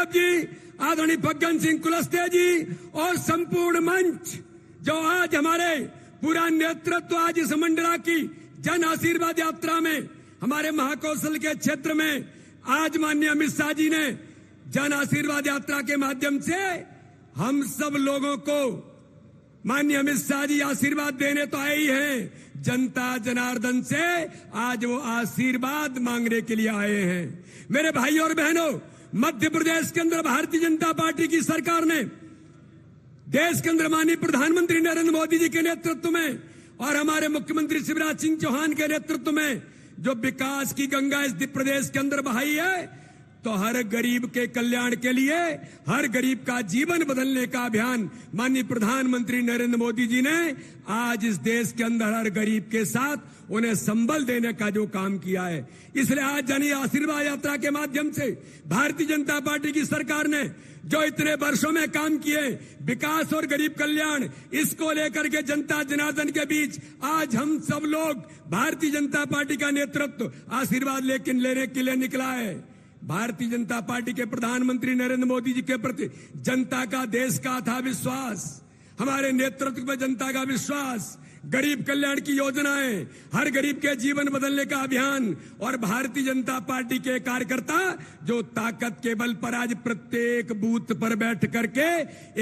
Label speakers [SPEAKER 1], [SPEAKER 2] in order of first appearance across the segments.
[SPEAKER 1] साहब जी, आदरणीय फग्गन सिंह कुलस्ते जी और संपूर्ण मंच, जो आज हमारे पूरा नेतृत्व आज इस मंडला की जन आशीर्वाद यात्रा में हमारे महाकौशल के क्षेत्र में आज माननीय अमित शाह जी ने जन आशीर्वाद यात्रा के माध्यम से हम सब लोगों को माननीय अमित शाह जी आशीर्वाद देने तो आए ही हैं, जनता जनार्दन से आज वो आशीर्वाद मांगने के लिए आए हैं। मेरे भाई और बहनों, मध्य प्रदेश के अंदर भारतीय जनता पार्टी की सरकार ने देश के अंदर माननीय प्रधानमंत्री नरेंद्र मोदी जी के नेतृत्व में और हमारे मुख्यमंत्री शिवराज सिंह चौहान के नेतृत्व में जो विकास की गंगा इस प्रदेश के अंदर बहाई है, तो हर गरीब के कल्याण के लिए, हर गरीब का जीवन बदलने का अभियान माननीय प्रधानमंत्री नरेंद्र मोदी जी ने आज इस देश के अंदर हर गरीब के साथ उन्हें संबल देने का जो काम किया है, इसलिए आज जन आशीर्वाद यात्रा के माध्यम से भारतीय जनता पार्टी की सरकार ने जो इतने वर्षों में काम किए विकास और गरीब कल्याण, इसको लेकर के जनता जनार्दन के बीच आज हम सब लोग भारतीय जनता पार्टी का नेतृत्व आशीर्वाद लेने के लिए निकला है। भारतीय जनता पार्टी के प्रधानमंत्री नरेंद्र मोदी जी के प्रति जनता का, देश का था विश्वास, हमारे नेतृत्व में जनता का विश्वास, गरीब कल्याण की योजनाएं, हर गरीब के जीवन बदलने का अभियान और भारतीय जनता पार्टी के कार्यकर्ता जो ताकत के बल पर आज प्रत्येक बूथ पर बैठ करके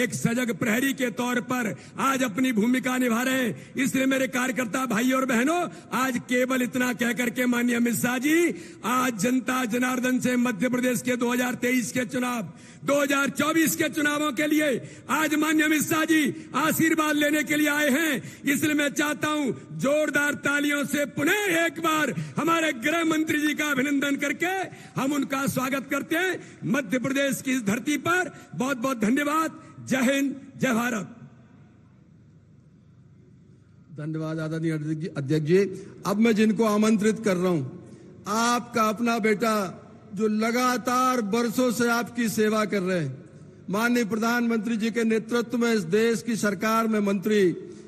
[SPEAKER 1] एक सजग प्रहरी के तौर पर आज अपनी भूमिका निभा रहे हैं। इसलिए मेरे कार्यकर्ता भाई और बहनों, आज केवल इतना कह करके माननीय अमित शाह जी आज जनता जनार्दन से मध्य प्रदेश के 2023 के चुनाव, 2024 के चुनावों के लिए आज माननीय अमित शाह जी आशीर्वाद लेने के लिए आए हैं। इसलिए मैं चाहता हूं जोरदार तालियों से पुनः एक बार हमारे गृह मंत्री जी का अभिनंदन करके हम उनका स्वागत करते हैं मध्य प्रदेश की इस धरती पर। बहुत बहुत धन्यवाद। जय हिंद, जय भारत।
[SPEAKER 2] धन्यवाद आदरणीय अध्यक्ष जी। अब मैं जिनको आमंत्रित कर रहा हूं, आपका अपना बेटा जो लगातार बरसों से आपकी सेवा कर रहे हैं, माननीय प्रधानमंत्री जी के नेतृत्व में इस देश की सरकार में मंत्री,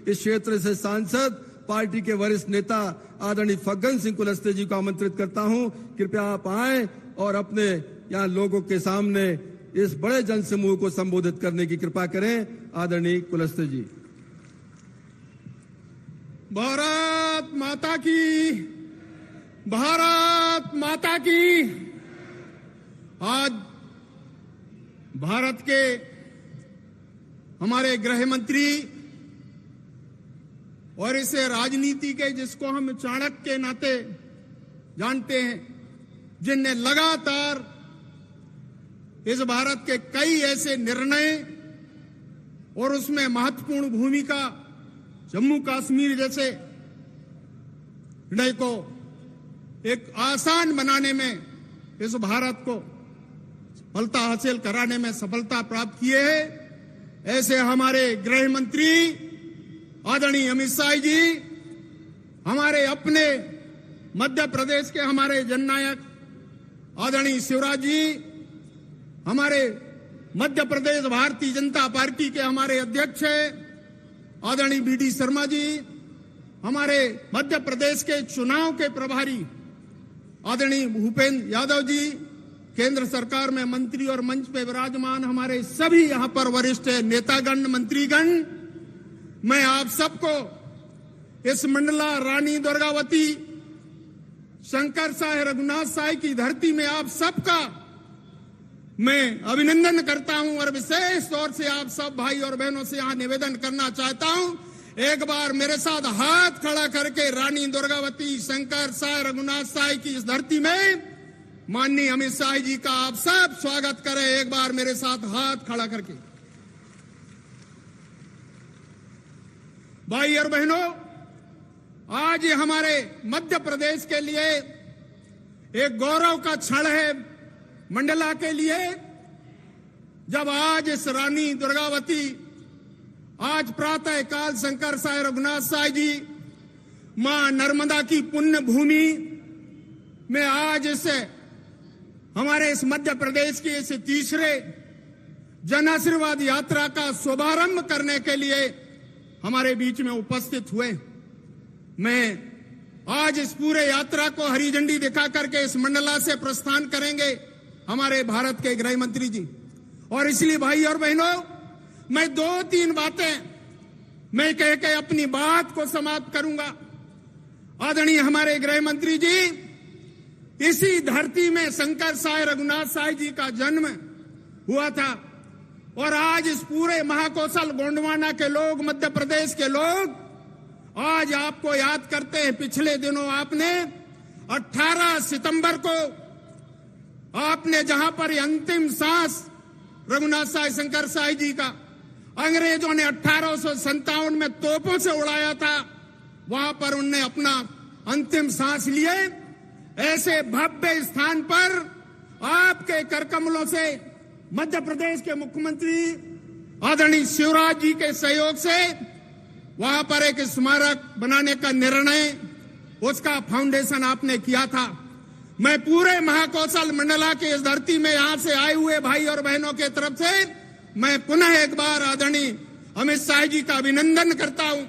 [SPEAKER 2] इस क्षेत्र से सांसद, पार्टी के वरिष्ठ नेता आदरणीय फग्गन सिंह कुलस्ते जी को आमंत्रित करता हूं। कृपया आप आएं और अपने यहां लोगों के सामने इस बड़े जनसमूह को संबोधित करने की कृपा करें। आदरणीय कुलस्ते जी।
[SPEAKER 3] भारत माता की, भारत माता की। आज भारत के हमारे गृह मंत्री और इसे राजनीति के जिसको हम चाणक्य के नाते जानते हैं, जिनने लगातार इस भारत के कई ऐसे निर्णय और उसमें महत्वपूर्ण भूमिका, जम्मू कश्मीर जैसे निर्णय को एक आसान बनाने में इस भारत को सफलता हासिल कराने में सफलता प्राप्त किए हैं। ऐसे हमारे गृह मंत्री आदरणीय अमित शाह जी, हमारे अपने मध्य प्रदेश के हमारे जननायक आदरणीय शिवराज जी, हमारे मध्य प्रदेश भारतीय जनता पार्टी के हमारे अध्यक्ष आदरणीय BD शर्मा जी, हमारे मध्य प्रदेश के चुनाव के प्रभारी आदरणीय भूपेंद्र यादव जी, केंद्र सरकार में मंत्री और मंच पे विराजमान हमारे सभी यहां पर वरिष्ठ नेतागण, मंत्रीगण, मैं आप सबको इस मंडला रानी दुर्गावती शंकर साय रघुनाथ साय की धरती में आप सबका मैं अभिनंदन करता हूं और विशेष तौर से आप सब भाई और बहनों से यहां निवेदन करना चाहता हूं, एक बार मेरे साथ हाथ खड़ा करके रानी दुर्गावती शंकर साय रघुनाथ साय की इस धरती में माननीय अमित शाह जी का आप सब स्वागत करें। एक बार मेरे साथ हाथ खड़ा करके। भाई और बहनों, आज ये हमारे मध्य प्रदेश के लिए एक गौरव का क्षण है, मंडला के लिए, जब आज इस रानी दुर्गावती, आज प्रातः काल शंकर साय रघुनाथ साय जी मां नर्मदा की पुण्य भूमि में आज इसे हमारे इस मध्य प्रदेश की इस तीसरे जन आशीर्वाद यात्रा का शुभारंभ करने के लिए हमारे बीच में उपस्थित हुए। मैं आज इस पूरे यात्रा को हरी झंडी दिखा करके इस मंडला से प्रस्थान करेंगे हमारे भारत के गृह मंत्री जी। और इसलिए भाई और बहनों, मैं 2-3 बातें मैं कह के अपनी बात को समाप्त करूंगा। आदरणीय हमारे गृह मंत्री जी, इसी धरती में शंकर साय रघुनाथ साय जी का जन्म हुआ था और आज इस पूरे महाकौशल गोंडवाना के लोग, मध्य प्रदेश के लोग आज आपको याद करते हैं। पिछले दिनों आपने 18 सितंबर को आपने जहां पर अंतिम सांस रघुनाथ साय शंकर साय जी का अंग्रेजों ने 1857 में तोपों से उड़ाया था, वहां पर उनने अपना अंतिम सांस लिए। ऐसे भव्य स्थान पर आपके करकमलों से मध्य प्रदेश के मुख्यमंत्री आदरणीय शिवराज जी के सहयोग से वहां पर एक स्मारक बनाने का निर्णय, उसका फाउंडेशन आपने किया था। मैं पूरे महाकौशल मंडला की इस धरती में यहां से आए हुए भाई और बहनों के तरफ से मैं पुनः एक बार आदरणीय अमित शाह जी का अभिनंदन करता हूं।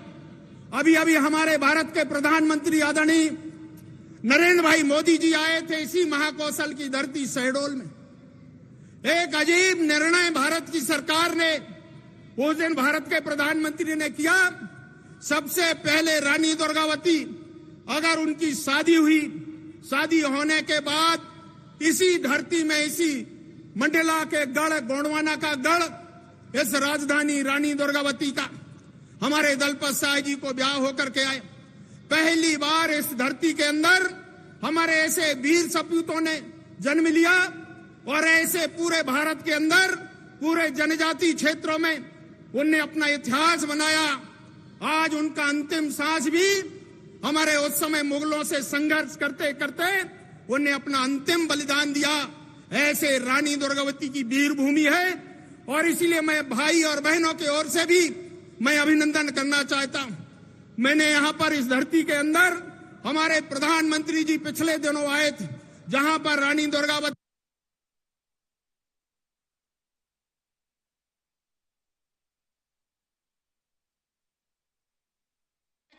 [SPEAKER 3] अभी अभी हमारे भारत के प्रधानमंत्री आदरणीय नरेंद्र भाई मोदी जी आए थे इसी महाकौशल की धरती शहडोल में। एक अजीब निर्णय भारत की सरकार ने उस दिन भारत के प्रधानमंत्री ने किया। सबसे पहले रानी दुर्गावती, अगर उनकी शादी हुई, शादी होने के बाद इसी धरती में, इसी मंडला के गढ़ गोंडवाना का गढ़, इस राजधानी रानी दुर्गावती का हमारे दलपत साय जी को ब्याह होकर के आए। पहली बार इस धरती के अंदर हमारे ऐसे वीर सपूतों ने जन्म लिया और ऐसे पूरे भारत के अंदर पूरे जनजाति क्षेत्रों में उनने अपना इतिहास बनाया। आज उनका अंतिम सांस भी हमारे उस समय मुगलों से संघर्ष करते करते उन्हें अपना अंतिम बलिदान दिया। ऐसे रानी दुर्गावती की वीर भूमि है और इसीलिए मैं भाई और बहनों की ओर से भी मैं अभिनंदन करना चाहता हूं। मैंने यहां पर इस धरती के अंदर हमारे प्रधानमंत्री जी पिछले दिनों आए थे, जहां पर रानी दुर्गावती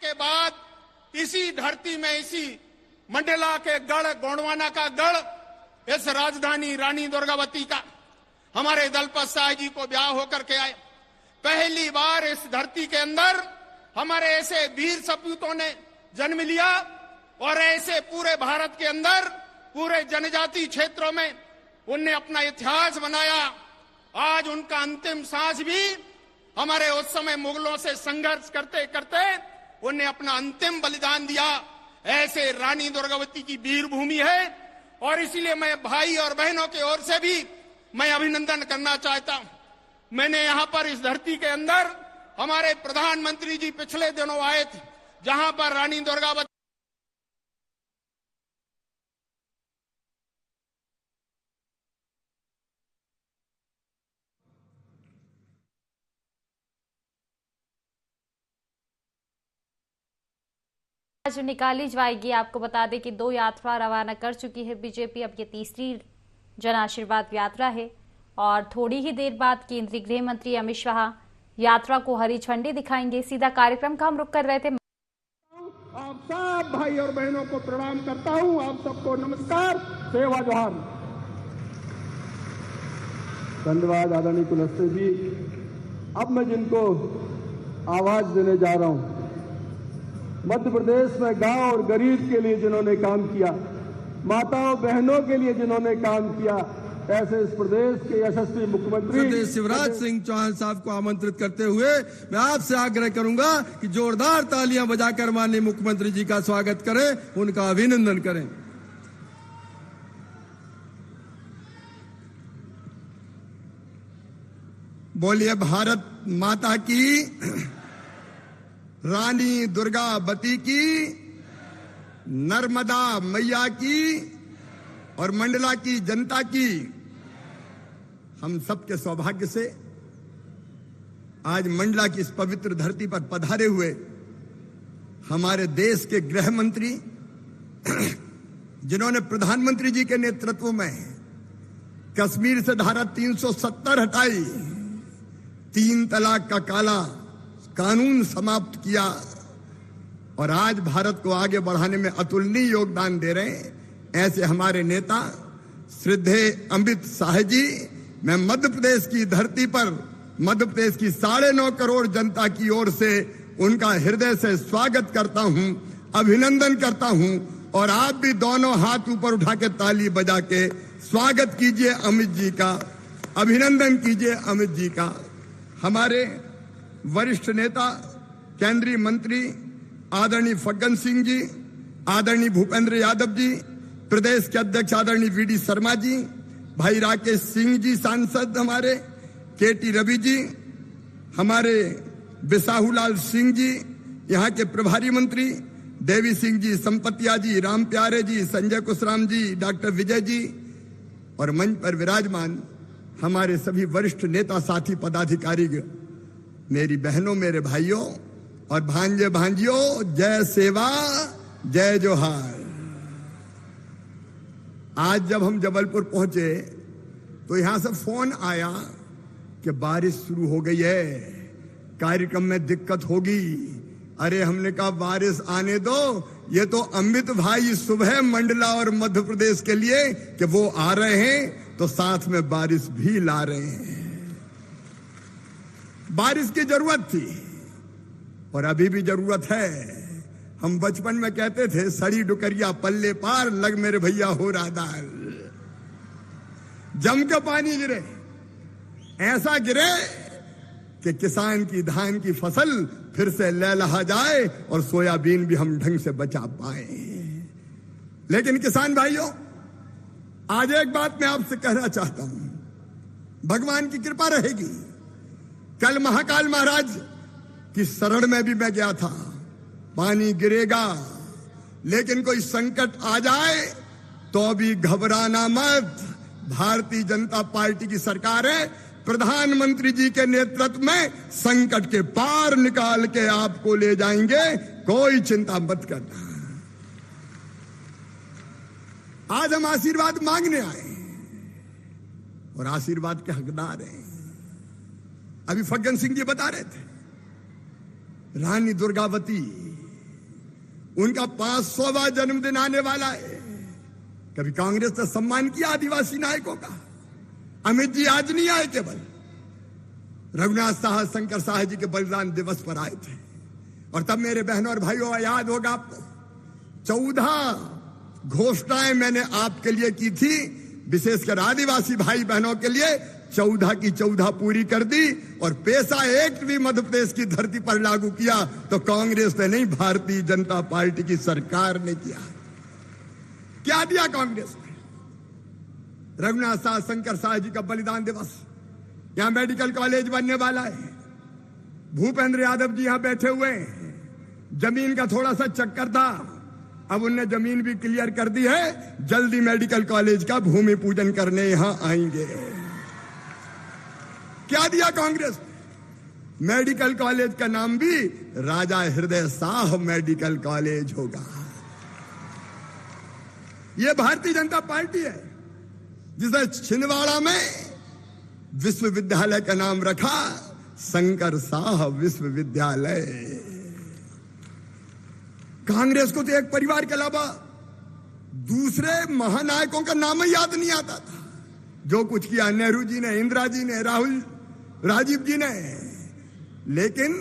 [SPEAKER 3] के बाद इसी धरती में, इसी मंडला के गढ़ गोंडवाना का गढ़, इस राजधानी रानी दुर्गावती का हमारे दलपत साय जी को ब्याह होकर के आए। पहली बार इस धरती के अंदर हमारे ऐसे वीर सपूतों ने जन्म लिया और ऐसे पूरे भारत के अंदर पूरे जनजाति क्षेत्रों में उनने अपना इतिहास बनाया। आज उनका अंतिम सांस भी हमारे उस समय मुगलों से संघर्ष करते करते उनने अपना अंतिम बलिदान दिया। ऐसे रानी दुर्गावती की वीर भूमि है और इसीलिए मैं भाई और बहनों की ओर से भी मैं अभिनंदन करना चाहता हूं। मैंने यहां पर इस धरती के अंदर हमारे प्रधानमंत्री जी पिछले दिनों आए थे, जहां पर रानी दुर्गावती
[SPEAKER 4] आज निकाली जाएगी। आपको बता दें कि 2 यात्रा रवाना कर चुकी है बीजेपी। अब ये तीसरी जन आशीर्वाद यात्रा है और थोड़ी ही देर बाद केंद्रीय गृह मंत्री अमित शाह यात्रा को हरी झंडी दिखाएंगे। सीधा कार्यक्रम का हम रुख कर रहे थे।
[SPEAKER 3] आप सब भाई और बहनों को प्रणाम करता हूं। आप सबको नमस्कार, सेवा जोहार।
[SPEAKER 2] धन्यवाद आदरणीय कुलस्ते जी। अब मैं जिनको आवाज देने जा रहा हूं, मध्य प्रदेश में गांव और गरीब के लिए जिन्होंने काम किया, माताओं बहनों के लिए जिन्होंने काम किया, ऐसे इस प्रदेश के यशस्वी मुख्यमंत्री शिवराज सिंह चौहान साहब को आमंत्रित करते हुए मैं आपसे आग्रह करूंगा कि जोरदार तालियां बजाकर माननीय मुख्यमंत्री जी का स्वागत करें, उनका अभिनंदन करें।
[SPEAKER 5] बोलिए भारत माता की, रानी दुर्गावती की, नर्मदा मैया की और मंडला की जनता की। हम सबके सौभाग्य से आज मंडला की इस पवित्र धरती पर पधारे हुए हमारे देश के गृह मंत्री, जिन्होंने प्रधानमंत्री जी के नेतृत्व में कश्मीर से धारा 370 हटाई, 3 तलाक का काला कानून समाप्त किया और आज भारत को आगे बढ़ाने में अतुलनीय योगदान दे रहे हैं, ऐसे हमारे नेता श्रद्धेय अमित शाह जी मैं मध्य प्रदेश की धरती पर मध्य प्रदेश की 9.5 करोड़ जनता की ओर से उनका हृदय से स्वागत करता हूं, अभिनंदन करता हूं। और आप भी दोनों हाथ ऊपर उठा के ताली बजा के स्वागत कीजिए अमित जी का, अभिनंदन कीजिए अमित जी का। हमारे वरिष्ठ नेता केंद्रीय मंत्री आदरणीय फग्गन सिंह जी, आदरणीय भूपेंद्र यादव जी, प्रदेश के अध्यक्ष आदरणीय वीडी शर्मा जी, भाई राकेश सिंह जी सांसद हमारे, केटी रवि जी, हमारे बिसाहूलाल सिंह जी यहाँ के प्रभारी मंत्री, देवी सिंह जी, संपतिया जी, राम प्यारे जी, संजय कुशराम जी, डॉक्टर विजय जी और मंच पर विराजमान हमारे सभी वरिष्ठ नेता साथी पदाधिकारी, मेरी बहनों, मेरे भाइयों और भांजे भांजियों, जय सेवा जय जोहार। आज जब हम जबलपुर पहुंचे तो यहां से फोन आया कि बारिश शुरू हो गई है, कार्यक्रम में दिक्कत होगी। अरे हमने कहा बारिश आने दो, ये तो अमित भाई सुबह मंडला और मध्य प्रदेश के लिए कि वो आ रहे हैं तो साथ में बारिश भी ला रहे हैं। बारिश की जरूरत थी और अभी भी जरूरत है। हम बचपन में कहते थे सड़ी डुकरिया पल्ले पार, लग मेरे भैया हो रहा दाल। जम के पानी गिरे, ऐसा गिरे कि किसान की धान की फसल फिर से लहलहा जाए और सोयाबीन भी हम ढंग से बचा पाए। लेकिन किसान भाइयों, आज एक बात मैं आपसे कहना चाहता हूं, भगवान की कृपा रहेगी। कल महाकाल महाराज की शरण में भी मैं गया था। पानी गिरेगा, लेकिन कोई संकट आ जाए तो भी घबराना मत। भारतीय जनता पार्टी की सरकार है, प्रधानमंत्री जी के नेतृत्व में संकट के पार निकाल के आपको ले जाएंगे, कोई चिंता मत करना। आज हम आशीर्वाद मांगने आए और आशीर्वाद के हकदार हैं। अभी फग्गन सिंह जी बता रहे थे, रानी दुर्गावती, उनका 500वां जन्मदिन आने वाला है। कभी कांग्रेस ने सम्मान किया आदिवासी नायकों का? अमित जी आज नहीं आए, केवल रघुनाथ साह, शंकर साह जी के बलिदान दिवस पर आए थे। और तब मेरे बहनों और भाइयों, याद होगा आपको, 14 घोषणाएं मैंने आपके लिए की थी, विशेषकर आदिवासी भाई बहनों के लिए। 14 की 14 पूरी कर दी और पैसा एक्ट भी मध्य प्रदेश की धरती पर लागू किया तो कांग्रेस ने नहीं, भारतीय जनता पार्टी की सरकार ने किया। क्या दिया कांग्रेस ने? रघुनाथ साह, शंकर साह जी का बलिदान दिवस, यहां मेडिकल कॉलेज बनने वाला है। भूपेंद्र यादव जी यहां बैठे हुए हैं। जमीन का थोड़ा सा चक्कर था, अब उनने जमीन भी क्लियर कर दी है। जल्दी मेडिकल कॉलेज का भूमि पूजन करने यहां आएंगे। क्या दिया कांग्रेस? मेडिकल कॉलेज का नाम भी राजा हृदय शाह मेडिकल कॉलेज होगा। यह भारतीय जनता पार्टी है जिसने छिंदवाड़ा में विश्वविद्यालय का नाम रखा शंकर शाह विश्वविद्यालय। कांग्रेस को तो एक परिवार के अलावा दूसरे महानायकों का नाम ही याद नहीं आता था। जो कुछ किया नेहरू जी ने, इंदिरा जी ने, राजीव जी ने। लेकिन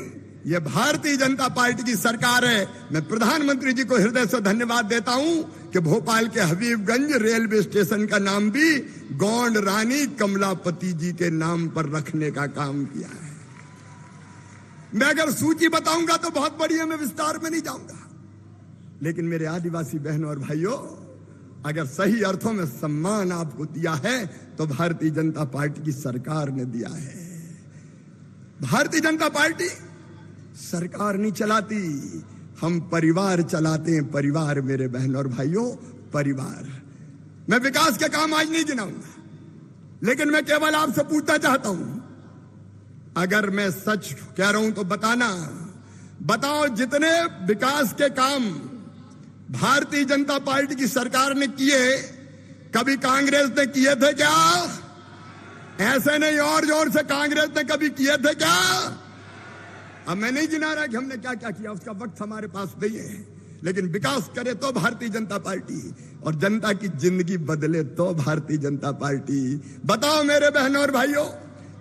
[SPEAKER 5] यह भारतीय जनता पार्टी की सरकार है। मैं प्रधानमंत्री जी को हृदय से धन्यवाद देता हूं कि भोपाल के हबीबगंज रेलवे स्टेशन का नाम भी गौंड रानी कमलापति जी के नाम पर रखने का काम किया है। मैं अगर सूची बताऊंगा तो बहुत बड़ी है, मैं विस्तार में नहीं जाऊंगा। लेकिन मेरे आदिवासी बहनों और भाइयों, अगर सही अर्थों में सम्मान आपको दिया है तो भारतीय जनता पार्टी की सरकार ने दिया है। भारतीय जनता पार्टी सरकार नहीं चलाती, हम परिवार चलाते हैं। परिवार मेरे बहनों और भाइयों, परिवार। मैं विकास के काम आज नहीं गिनाऊंगा, लेकिन मैं केवल आपसे पूछना चाहता हूं, अगर मैं सच कह रहा हूं तो बताओ जितने विकास के काम भारतीय जनता पार्टी की सरकार ने किए, कभी कांग्रेस ने किए थे क्या? ऐसे नहीं, और जोर से, कांग्रेस ने कभी किए थे क्या? अब मैं नहीं गिना रहा कि हमने क्या क्या किया, उसका वक्त हमारे पास नहीं है। लेकिन विकास करे तो भारतीय जनता पार्टी, और जनता की जिंदगी बदले तो भारतीय जनता पार्टी। बताओ मेरे बहनों और भाइयों,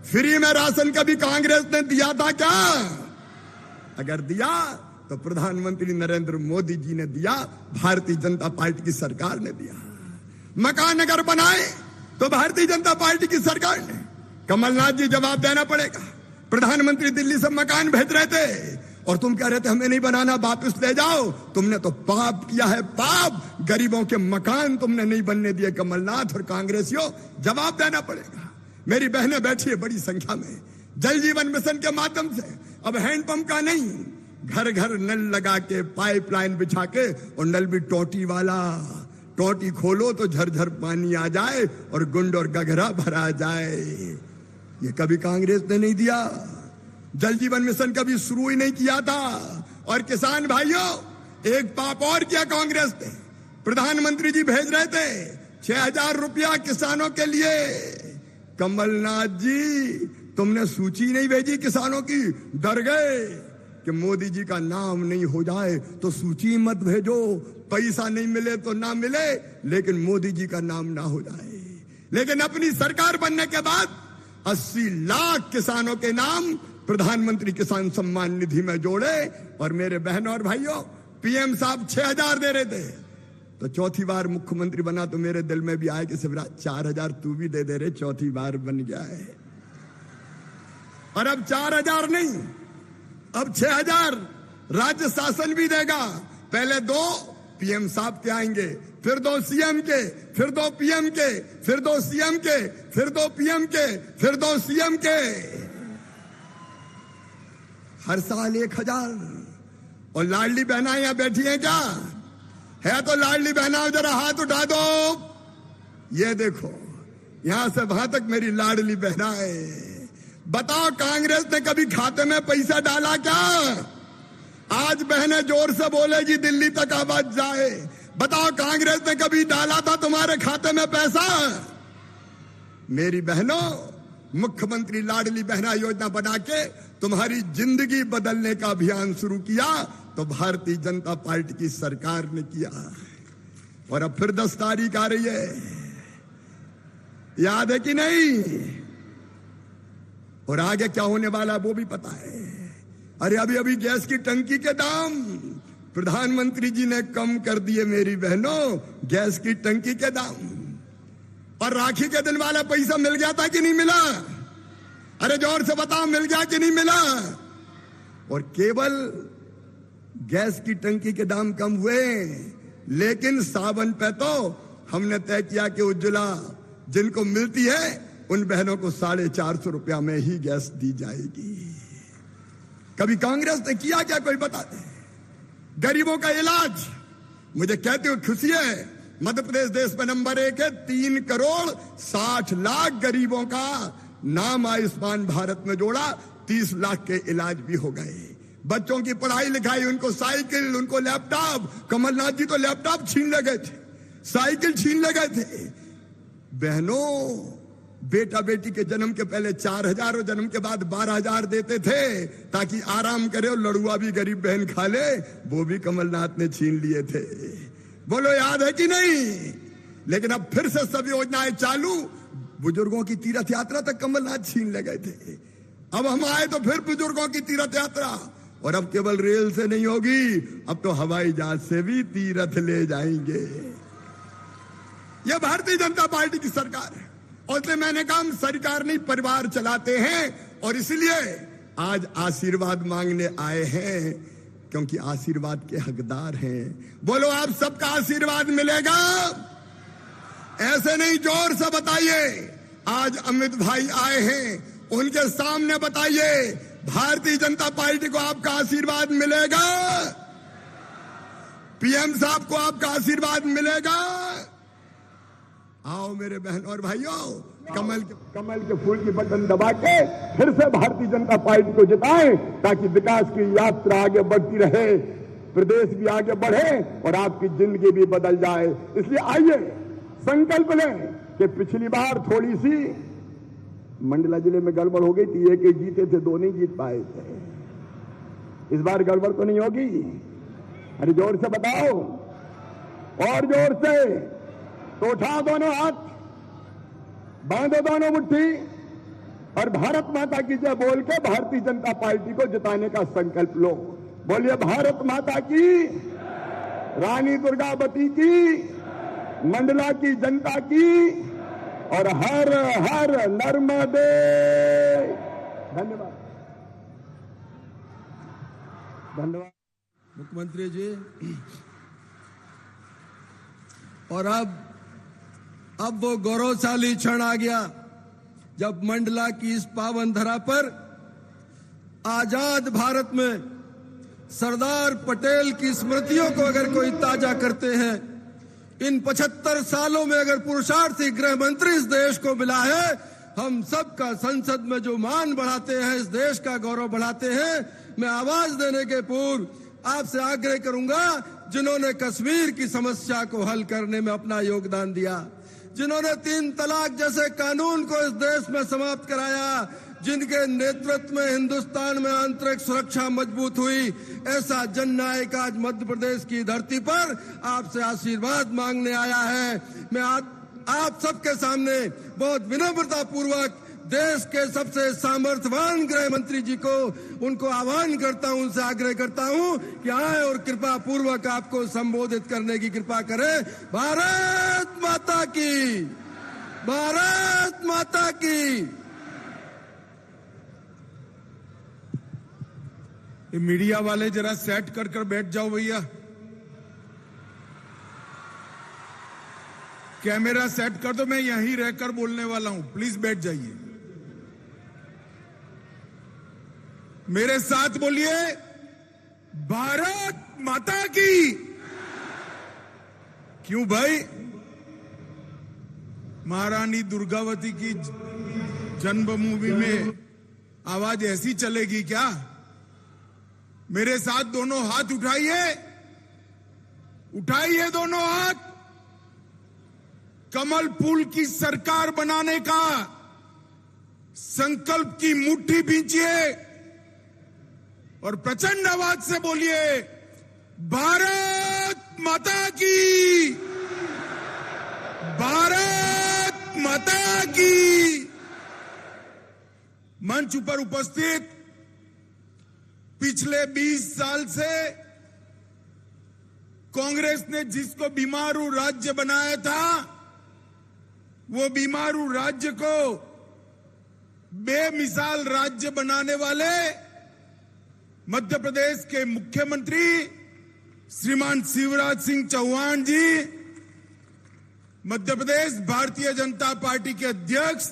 [SPEAKER 5] फ्री में राशन कभी कांग्रेस ने दिया था क्या? अगर दिया तो प्रधानमंत्री नरेंद्र मोदी जी ने दिया, भारतीय जनता पार्टी की सरकार ने दिया। मकान अगर बनाए तो भारतीय जनता पार्टी की सरकार ने। कमलनाथ जी जवाब देना पड़ेगा। प्रधानमंत्री दिल्ली से मकान भेज रहे थे और तुम कह रहे थे हमें नहीं बनाना, वापस ले जाओ। तुमने तो पाप किया है, पाप। गरीबों के मकान तुमने नहीं बनने दिए कमलनाथ और कांग्रेसियों, जवाब देना पड़ेगा। मेरी बहनें बैठी है बड़ी संख्या में। जल जीवन मिशन के माध्यम से अब हैंडपंप का नहीं, घर घर नल लगा के, पाइपलाइन बिछा के, और नल भी टोटी वाला। टोटी खोलो तो झरझर पानी आ जाए और गुंड और गघरा भरा जाए। ये कभी कांग्रेस ने नहीं दिया। जल जीवन मिशन कभी शुरू ही नहीं किया था। और किसान भाइयों, एक पाप और किया कांग्रेस ने। प्रधानमंत्री जी भेज रहे थे 6,000 रुपया किसानों के लिए। कमलनाथ जी, तुमने सूची नहीं भेजी किसानों की, डर गए कि मोदी जी का नाम नहीं हो जाए तो सूची मत भेजो, पैसा नहीं मिले तो ना मिले, लेकिन मोदी जी का नाम ना हो जाए। लेकिन अपनी सरकार बनने के बाद 80 लाख किसानों के नाम प्रधानमंत्री किसान सम्मान निधि में जोड़े। और मेरे बहनों और भाइयों, पीएम साहब 6,000 दे रहे थे, तो चौथी बार मुख्यमंत्री बना तो मेरे दिल में भी आया कि शिवराज 4,000 तू भी दे दे रहे, चौथी बार बन गया है। और अब 4,000 नहीं, अब 6,000 राज्य शासन भी देगा। पहले 2 पीएम साहब के आएंगे, फिर 2 सीएम के, फिर 2 पीएम के, फिर 2 सीएम के, फिर 2 पीएम के, फिर 2 सीएम के। हर साल 1,000। और लाडली बहना यहां बैठी है क्या? है तो लाडली बहना जरा हाथ उठा दो। ये देखो, यहां से वहां तक मेरी लाडली बहना है। बताओ, कांग्रेस ने कभी खाते में पैसा डाला क्या? आज बहनें जोर से बोलेगी, दिल्ली तक आवाज जाए। बताओ, कांग्रेस ने कभी डाला था तुम्हारे खाते में पैसा? मेरी बहनों, मुख्यमंत्री लाडली बहना योजना बना के तुम्हारी जिंदगी बदलने का अभियान शुरू किया तो भारतीय जनता पार्टी की सरकार ने किया। और अब फिर 10 तारीख आ रही है, याद है कि नहीं? और आगे क्या होने वाला वो भी पता है। अरे अभी अभी गैस की टंकी के दाम प्रधानमंत्री जी ने कम कर दिए मेरी बहनों, गैस की टंकी के दाम। और राखी के दिन वाला पैसा मिल गया था कि नहीं मिला? अरे जोर से बताओ, मिल गया कि नहीं मिला? और केवल गैस की टंकी के दाम कम हुए, लेकिन सावन पे तो हमने तय किया कि उज्ज्वला जिनको मिलती है उन बहनों को 450 रुपया में ही गैस दी जाएगी। कभी कांग्रेस ने किया क्या? कोई बता दे। गरीबों का इलाज, मुझे कहते हुए खुशी है, मध्य प्रदेश देश में नंबर 1 है। 3 करोड़ 60 लाख गरीबों का नाम आयुष्मान भारत में जोड़ा, 30 लाख के इलाज भी हो गए। बच्चों की पढ़ाई लिखाई, उनको साइकिल, उनको लैपटॉप। कमलनाथ जी तो लैपटॉप छीन ले गए थे, साइकिल छीन ले गए थे। बहनों, बेटा बेटी के जन्म के पहले 4,000 और जन्म के बाद 12,000 देते थे ताकि आराम करे और लड़ुआ भी गरीब बहन खा ले, वो भी कमलनाथ ने छीन लिए थे। बोलो, याद है कि नहीं? लेकिन अब फिर से सब योजनाएं चालू। बुजुर्गों की तीर्थ यात्रा तक कमलनाथ छीन ले गए थे। अब हम आए तो फिर बुजुर्गों की तीर्थ यात्रा। और अब केवल रेल से नहीं होगी, अब तो हवाई जहाज से भी तीर्थ ले जाएंगे। यह भारतीय जनता पार्टी की सरकार है। और इसलिए मैंने कहा, हम सरकार नहीं परिवार चलाते हैं, और इसलिए आज आशीर्वाद मांगने आए हैं, क्योंकि आशीर्वाद के हकदार हैं। बोलो, आप सबका आशीर्वाद मिलेगा? ऐसे नहीं, जोर से बताइए। आज अमित भाई आए हैं, उनके सामने बताइए, भारतीय जनता पार्टी को आपका आशीर्वाद मिलेगा? पीएम साहब को आपका आशीर्वाद मिलेगा? आओ मेरे बहन और भाइयों, कमल के फूल की बटन दबा के फिर से भारतीय जनता पार्टी को जिताएं, ताकि विकास की यात्रा आगे बढ़ती रहे, प्रदेश भी आगे बढ़े और आपकी जिंदगी भी बदल जाए। इसलिए आइए संकल्प लें कि पिछली बार थोड़ी सी मंडला जिले में गड़बड़ हो गई थी, 1 जीते थे, 2 नहीं जीत पाए थे। इस बार गड़बड़ तो नहीं होगी? अरे जोर से बताओ, और जोर से। तो उठाओ दोनों हाथ, बांधो दोनों मुट्ठी और भारत माता की जय बोल के भारतीय जनता पार्टी को जिताने का संकल्प लो। बोलिए भारत माता की, रानी दुर्गावती की, मंडला की जनता की, और हर हर नर्मदे। धन्यवाद, धन्यवाद
[SPEAKER 2] मुख्यमंत्री जी। और अब वो गौरवशाली क्षण आ गया जब मंडला की इस पावन धरा पर आजाद भारत में सरदार पटेल की स्मृतियों को अगर कोई ताजा करते हैं, इन 75 सालों में अगर पुरुषार्थी गृह मंत्री इस देश को मिला है, हम सबका संसद में जो मान बढ़ाते हैं, इस देश का गौरव बढ़ाते हैं। मैं आवाज देने के पूर्व आपसे आग्रह करूंगा, जिन्होंने कश्मीर की समस्या को हल करने में अपना योगदान दिया, जिन्होंने 3 तलाक जैसे कानून को इस देश में समाप्त कराया, जिनके नेतृत्व में हिंदुस्तान में आंतरिक सुरक्षा मजबूत हुई, ऐसा जननायक आज मध्य प्रदेश की धरती पर आपसे आशीर्वाद मांगने आया है। मैं आप सबके सामने बहुत विनम्रता पूर्वक देश के सबसे सामर्थ्यवान गृह मंत्री जी को, उनको आह्वान करता हूं, उनसे आग्रह करता हूं कि आए और कृपा पूर्वक आपको संबोधित करने की कृपा करें। भारत माता की, भारत माता की।
[SPEAKER 6] ये मीडिया वाले जरा सेट कर बैठ जाओ भैया, कैमरा सेट कर दो, मैं यहीं रहकर बोलने वाला हूं, प्लीज बैठ जाइए। मेरे साथ बोलिए, भारत माता की। क्यों भाई, महारानी दुर्गावती की जन्मभूमि में आवाज ऐसी चलेगी क्या? मेरे साथ दोनों हाथ उठाइए, उठाइए दोनों हाथ। कमल फूल की सरकार बनाने का संकल्प की मुट्ठी भींचिए और प्रचंड आवाज से बोलिए, भारत माता की, भारत माता की। मंच पर उपस्थित पिछले 20 साल से कांग्रेस ने जिसको बीमारू राज्य बनाया था, वो बीमारू राज्य को बेमिसाल राज्य बनाने वाले मध्य प्रदेश के मुख्यमंत्री श्रीमान शिवराज सिंह चौहान जी, मध्य प्रदेश भारतीय जनता पार्टी के अध्यक्ष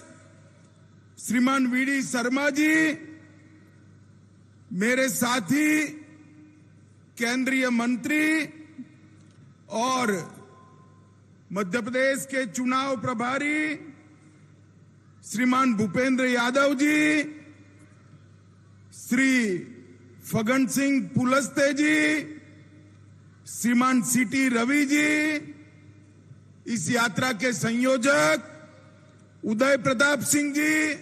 [SPEAKER 6] श्रीमान वीडी शर्मा जी, मेरे साथी केंद्रीय मंत्री और मध्य प्रदेश के चुनाव प्रभारी श्रीमान भूपेंद्र यादव जी, श्री फगन सिंह पुलस्ते जी, श्रीमान सीटी रवि जी, इस यात्रा के संयोजक उदय प्रताप सिंह जी,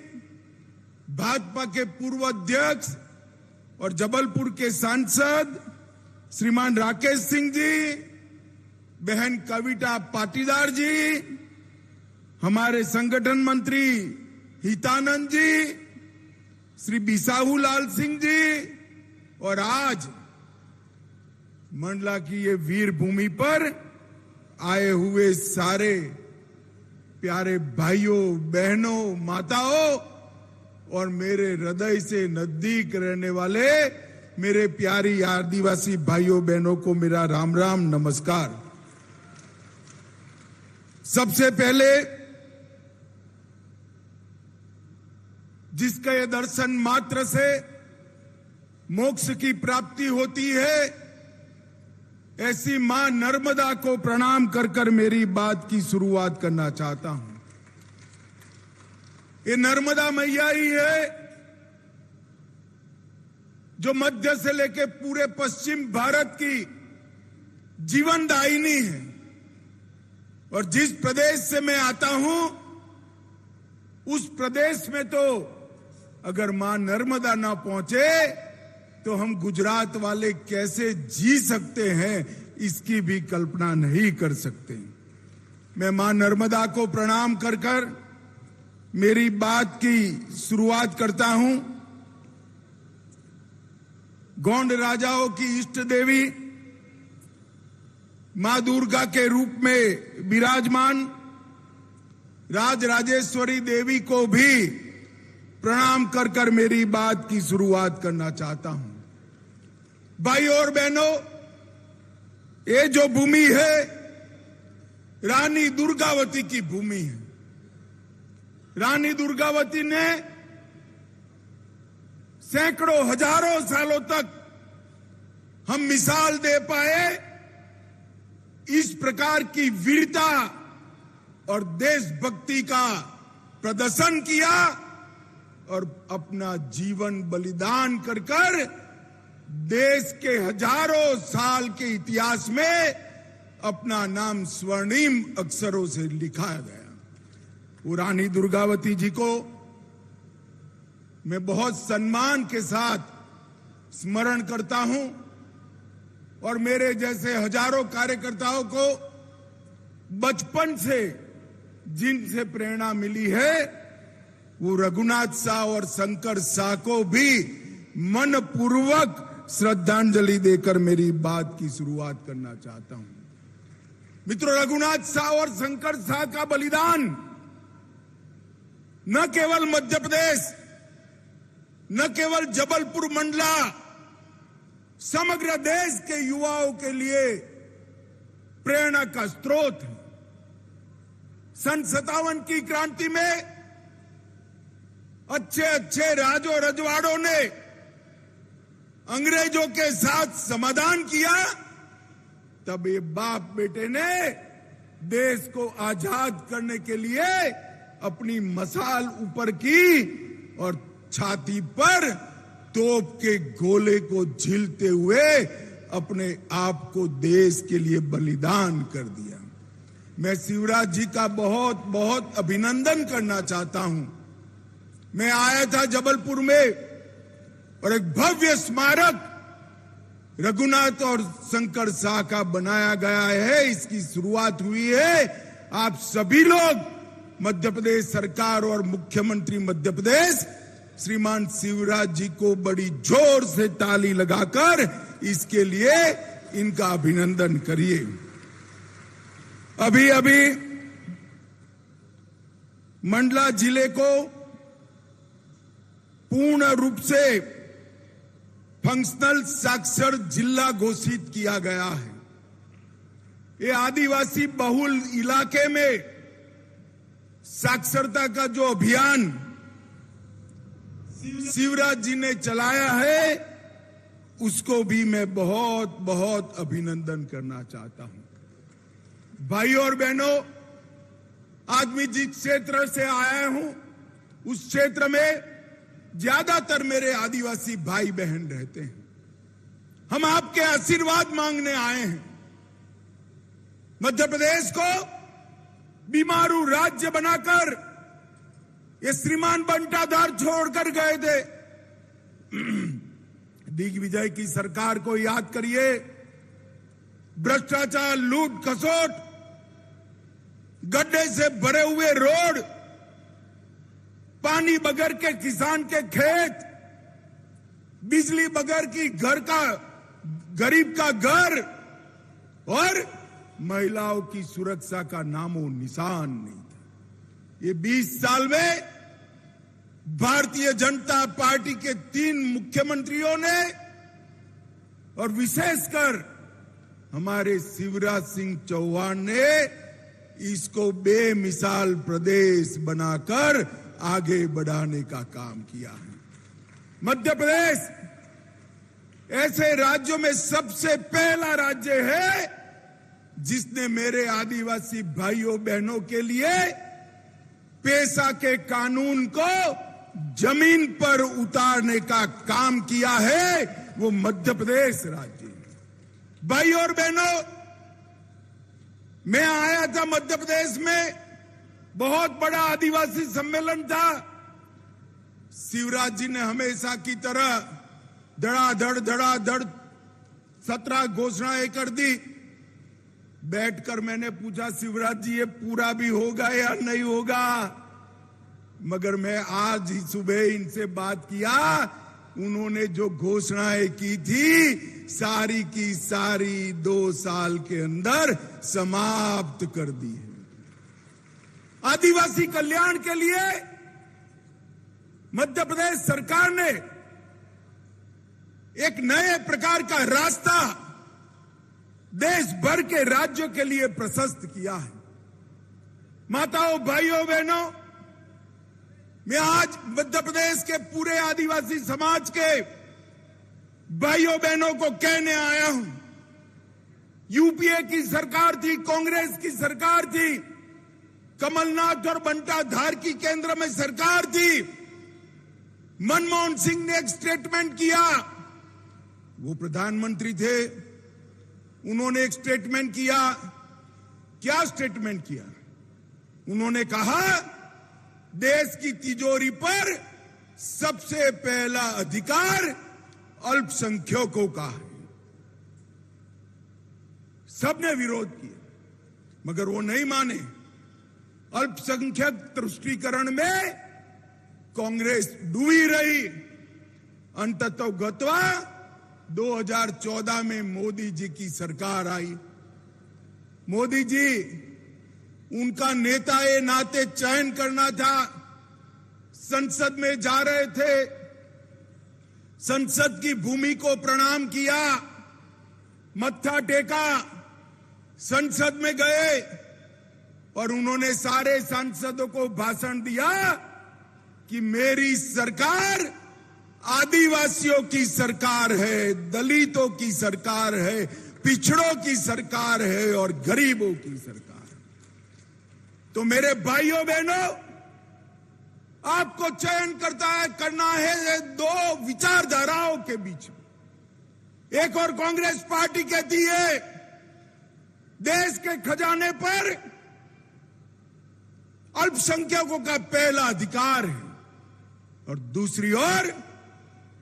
[SPEAKER 6] भाजपा के पूर्व अध्यक्ष और जबलपुर के सांसद श्रीमान राकेश सिंह जी, बहन कविता पाटीदार जी, हमारे संगठन मंत्री हितानंद जी, श्री बिसाहू लाल सिंह जी, और आज मंडला की ये वीर भूमि पर आए हुए सारे प्यारे भाइयों बहनों माताओं और मेरे हृदय से नजदीक रहने वाले मेरे प्यारी आदिवासी भाइयों बहनों को मेरा राम राम नमस्कार। सबसे पहले जिसका ये दर्शन मात्र से मोक्ष की प्राप्ति होती है, ऐसी मां नर्मदा को प्रणाम कर कर मेरी बात की शुरुआत करना चाहता हूं। ये नर्मदा मैया ही है जो मध्य से लेकर पूरे पश्चिम भारत की जीवन दायिनी है, और जिस प्रदेश से मैं आता हूं उस प्रदेश में तो अगर मां नर्मदा ना पहुंचे तो हम गुजरात वाले कैसे जी सकते हैं इसकी भी कल्पना नहीं कर सकते। मैं मां नर्मदा को प्रणाम कर कर मेरी बात की शुरुआत करता हूं। गोंड राजाओं की इष्ट देवी मां दुर्गा के रूप में विराजमान राजराजेश्वरी देवी को भी प्रणाम कर कर मेरी बात की शुरुआत करना चाहता हूं। भाई और बहनों, ये जो भूमि है रानी दुर्गावती की भूमि है। रानी दुर्गावती ने सैकड़ों हजारों सालों तक हम मिसाल दे पाए इस प्रकार की वीरता और देशभक्ति का प्रदर्शन किया और अपना जीवन बलिदान कर कर देश के हजारों साल के इतिहास में अपना नाम स्वर्णिम अक्षरों से लिखा गया। वो रानी दुर्गावती जी को मैं बहुत सम्मान के साथ स्मरण करता हूं और मेरे जैसे हजारों कार्यकर्ताओं को बचपन से जिनसे प्रेरणा मिली है वो रघुनाथ शाह और शंकर शाह को भी मनपूर्वक श्रद्धांजलि देकर मेरी बात की शुरुआत करना चाहता हूं। मित्रों, रघुनाथ शाह और शंकर शाह का बलिदान न केवल मध्य प्रदेश, न केवल जबलपुर मंडला, समग्र देश के युवाओं के लिए प्रेरणा का स्रोत है। सन 57 की क्रांति में अच्छे अच्छे राजों रजवाड़ों ने अंग्रेजों के साथ समाधान किया, तब ये बाप बेटे ने देश को आजाद करने के लिए अपनी मशाल ऊपर की और छाती पर तोप के गोले को झीलते हुए अपने आप को देश के लिए बलिदान कर दिया। मैं शिवराज जी का बहुत बहुत अभिनंदन करना चाहता हूं। मैं आया था जबलपुर में और एक भव्य स्मारक रघुनाथ और शंकर शाह का बनाया गया है। इसकी शुरुआत हुई है। आप सभी लोग मध्य प्रदेश सरकार और मुख्यमंत्री मध्य प्रदेश श्रीमान शिवराज जी को बड़ी जोर से ताली लगाकर इसके लिए इनका अभिनंदन करिए। अभी अभी मंडला जिले को पूर्ण रूप से फंक्शनल साक्षर जिला घोषित किया गया है। ये आदिवासी बहुल इलाके में साक्षरता का जो अभियान शिवराज जी ने चलाया है उसको भी मैं बहुत बहुत अभिनंदन करना चाहता हूं। भाई और बहनों, आज मैं जिस क्षेत्र से आया हूं उस क्षेत्र में ज्यादातर मेरे आदिवासी भाई बहन रहते हैं। हम आपके आशीर्वाद मांगने आए हैं। मध्य प्रदेश को बीमारू राज्य बनाकर ये श्रीमान बंटाधार छोड़कर गए थे। दिग्विजय की सरकार को याद करिए। भ्रष्टाचार, लूट खसोट, गड्ढे से भरे हुए रोड, पानी बगैर के किसान के खेत, बिजली बगैर की घर का गरीब का घर और महिलाओं की सुरक्षा का नामो निशान नहीं था। ये 20 साल में भारतीय जनता पार्टी के 3 मुख्यमंत्रियों ने और विशेषकर हमारे शिवराज सिंह चौहान ने इसको बेमिसाल प्रदेश बनाकर आगे बढ़ाने का काम किया है। मध्य प्रदेश ऐसे राज्यों में सबसे पहला राज्य है जिसने मेरे आदिवासी भाइयों बहनों के लिए पेशा के कानून को जमीन पर उतारने का काम किया है। वो मध्य प्रदेश राज्य है। भाई और बहनों, मैं आया था मध्य प्रदेश में, बहुत बड़ा आदिवासी सम्मेलन था। शिवराज जी ने हमेशा की तरह धड़ाधड़ 17 घोषणाएं कर दी। बैठकर मैंने पूछा, शिवराज जी ये पूरा भी होगा या नहीं होगा? मगर मैं आज ही सुबह इनसे बात किया, उन्होंने जो घोषणाएं की थी सारी की सारी 2 साल के अंदर समाप्त कर दी है। आदिवासी कल्याण के लिए मध्य प्रदेश सरकार ने एक नए प्रकार का रास्ता देश भर के राज्यों के लिए प्रशस्त किया है। माताओं, भाइयों, बहनों, मैं आज मध्य प्रदेश के पूरे आदिवासी समाज के भाइयों बहनों को कहने आया हूं, यूपीए की सरकार थी, कांग्रेस की सरकार थी, कमलनाथ और बंटा धार की केंद्र में सरकार थी। मनमोहन सिंह ने एक स्टेटमेंट किया, वो प्रधानमंत्री थे, उन्होंने एक स्टेटमेंट किया। क्या स्टेटमेंट किया? उन्होंने कहा देश की तिजोरी पर सबसे पहला अधिकार अल्पसंख्यकों का है। सबने विरोध किया मगर वो नहीं माने। अल्पसंख्यक तुष्टीकरण में कांग्रेस डूबी रही। अंततः गत्वा 2014 में मोदी जी की सरकार आई। मोदी जी, उनका नेता ये नाते चयन करना था। संसद में जा रहे थे, संसद की भूमि को प्रणाम किया, मत्था टेका, संसद में गए और उन्होंने सारे सांसदों को भाषण दिया कि मेरी सरकार आदिवासियों की सरकार है, दलितों की सरकार है, पिछड़ों की सरकार है और गरीबों की सरकार। तो मेरे भाइयों बहनों, आपको चयन करना है 2 विचारधाराओं के बीच में। एक और कांग्रेस पार्टी कहती है देश के खजाने पर अल्पसंख्यकों का पहला अधिकार है, और दूसरी ओर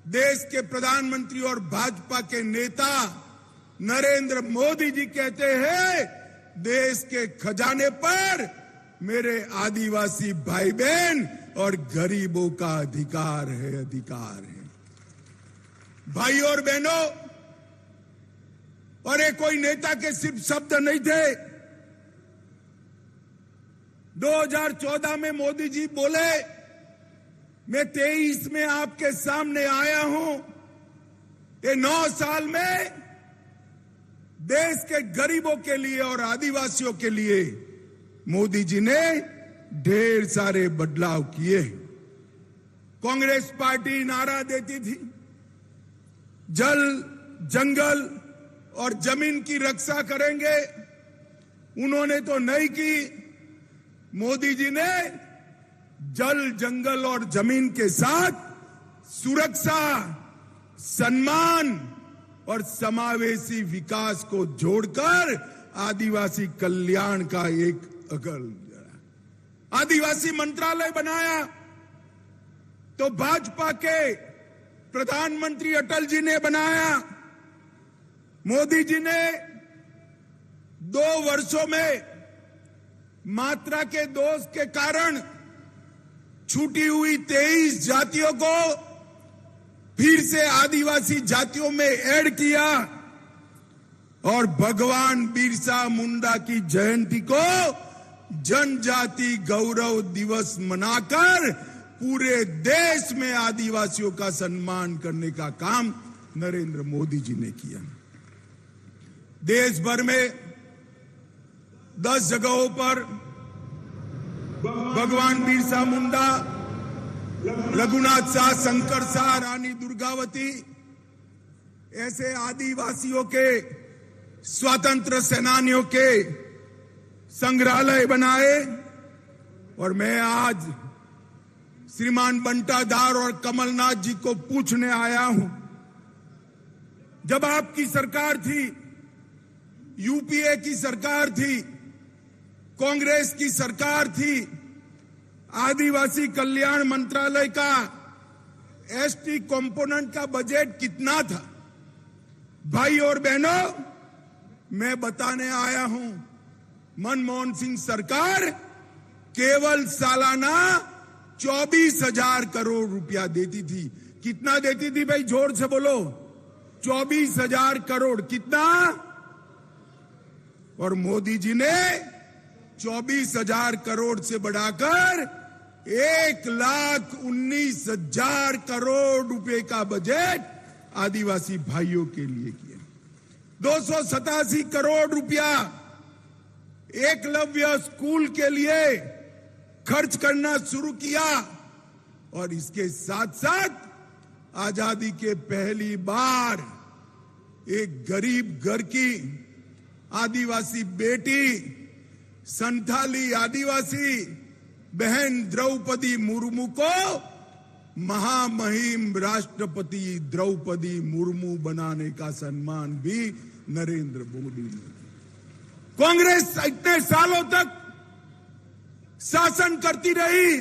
[SPEAKER 6] देश के प्रधानमंत्री और भाजपा के नेता नरेंद्र मोदी जी कहते हैं देश के खजाने पर मेरे आदिवासी भाई बहन और गरीबों का अधिकार है। भाई और बहनों, और ये कोई नेता के सिर्फ शब्द नहीं थे। 2014 में मोदी जी बोले, मैं 23 में आपके सामने आया हूं। ये 9 साल में देश के गरीबों के लिए और आदिवासियों के लिए मोदी जी ने ढेर सारे बदलाव किए। कांग्रेस पार्टी नारा देती थी जल, जंगल और जमीन की रक्षा करेंगे, उन्होंने तो नहीं की। मोदी जी ने जल, जंगल और जमीन के साथ सुरक्षा, सम्मान और समावेशी विकास को जोड़कर आदिवासी कल्याण का एक आदिवासी मंत्रालय बनाया। तो भाजपा के प्रधानमंत्री अटल जी ने बनाया। मोदी जी ने 2 वर्षों में मात्रा के दोष के कारण छूटी हुई 23 जातियों को फिर से आदिवासी जातियों में ऐड किया और भगवान बिरसा मुंडा की जयंती को जनजाति गौरव दिवस मनाकर पूरे देश में आदिवासियों का सम्मान करने का काम नरेंद्र मोदी जी ने किया। देश भर में 10 जगहों पर भगवान बिरसा मुंडा, रघुनाथ शाह, शंकर शाह, रानी दुर्गावती ऐसे आदिवासियों के, स्वतंत्र सेनानियों के संग्रहालय बनाए। और मैं आज श्रीमान बंटा धार और कमलनाथ जी को पूछने आया हूं, जब आपकी सरकार थी, यूपीए की सरकार थी, कांग्रेस की सरकार थी, आदिवासी कल्याण मंत्रालय का एसटी कंपोनेंट का बजट कितना था? भाई और बहनों, मैं बताने आया हूं, मनमोहन सिंह सरकार केवल सालाना 24,000 करोड़ रुपया देती थी। कितना देती थी भाई? जोर से बोलो। 24,000 करोड़। कितना? और मोदी जी ने 24,000 करोड़ से बढ़ाकर 1,19,000 करोड़ रुपए का बजट आदिवासी भाइयों के लिए किया। 287 करोड़ रुपया एकलव्य स्कूल के लिए खर्च करना शुरू किया। और इसके साथ साथ आजादी के पहली बार एक गरीब घर की आदिवासी बेटी, संथाली आदिवासी बहन द्रौपदी मुर्मू को महामहिम राष्ट्रपति द्रौपदी मुर्मू बनाने का सम्मान भी नरेंद्र मोदी ने। कांग्रेस इतने सालों तक शासन करती रही,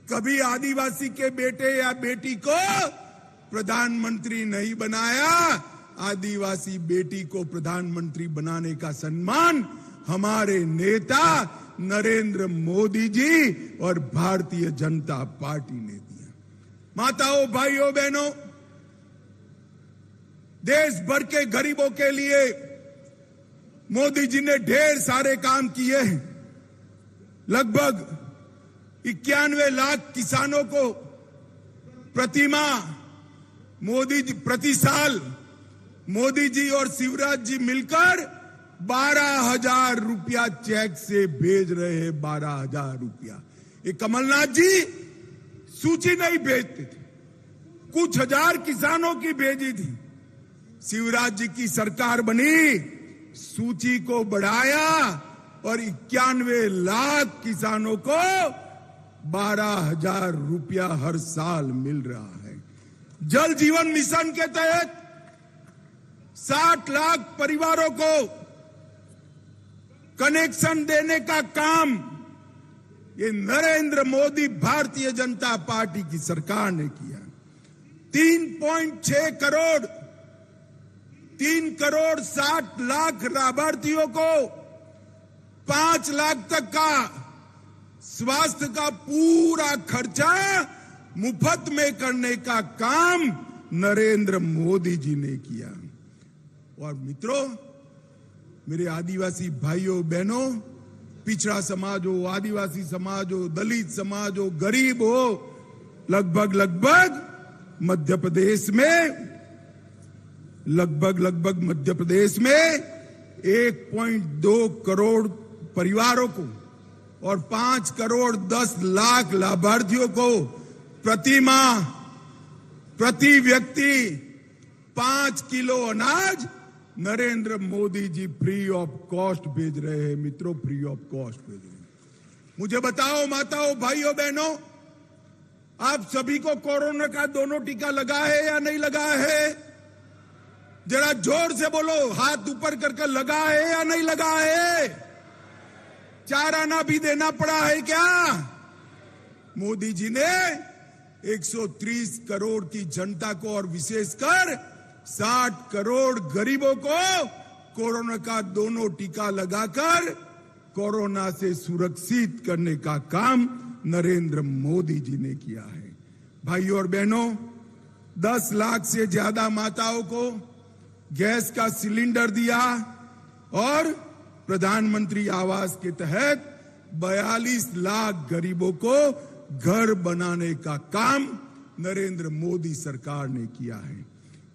[SPEAKER 6] कभी आदिवासी के बेटे या बेटी को प्रधानमंत्री नहीं बनाया। आदिवासी बेटी को प्रधानमंत्री बनाने का सम्मान हमारे नेता नरेंद्र मोदी जी और भारतीय जनता पार्टी ने दिया। माताओं, भाइयों, बहनों, देश भर के गरीबों के लिए मोदी जी ने ढेर सारे काम किए हैं। लगभग 91 लाख किसानों को प्रति साल मोदी जी और शिवराज जी मिलकर 12,000 रुपया चेक से भेज रहे हैं। 12,000 रुपया। ये कमलनाथ जी सूची नहीं भेजते थे, कुछ हजार किसानों की भेजी थी। शिवराज जी की सरकार बनी, सूची को बढ़ाया और 91 लाख किसानों को 12,000 रुपया हर साल मिल रहा है। जल जीवन मिशन के तहत 60 लाख परिवारों को कनेक्शन देने का काम ये नरेंद्र मोदी भारतीय जनता पार्टी की सरकार ने किया। 3.6 करोड़ 3,60 लाख लाभार्थियों को 5 लाख तक का स्वास्थ्य का पूरा खर्चा मुफ्त में करने का काम नरेंद्र मोदी जी ने किया। और मित्रों, मेरे आदिवासी भाइयों बहनों, पिछड़ा समाज हो, आदिवासी समाज हो, दलित समाज हो, गरीब हो, लगभग मध्य प्रदेश में 1.2 करोड़ परिवारों को और 5 करोड़ 10 लाख लाभार्थियों को प्रति माह, प्रति व्यक्ति 5 किलो अनाज Narendra Modi ji free of cost भेज रहे हैं। मित्रों, फ्री ऑफ कॉस्ट भेज रहे हैं। मुझे बताओ माताओं, भाइयों, बहनों, आप सभी को कोरोना का दोनों टीका लगा है या नहीं लगा है? जरा जोर से बोलो, हाथ ऊपर करके लगा है या नहीं लगा है? 4 आना भी देना पड़ा है क्या? मोदी जी ने 130 करोड़ की जनता को और विशेषकर 60 करोड़ गरीबों को कोरोना का दोनों टीका लगाकर कोरोना से सुरक्षित करने का काम नरेंद्र मोदी जी ने किया है। भाइयों और बहनों, 10 लाख से ज्यादा माताओं को गैस का सिलेंडर दिया और प्रधानमंत्री आवास के तहत 42 लाख गरीबों को घर बनाने का काम नरेंद्र मोदी सरकार ने किया है।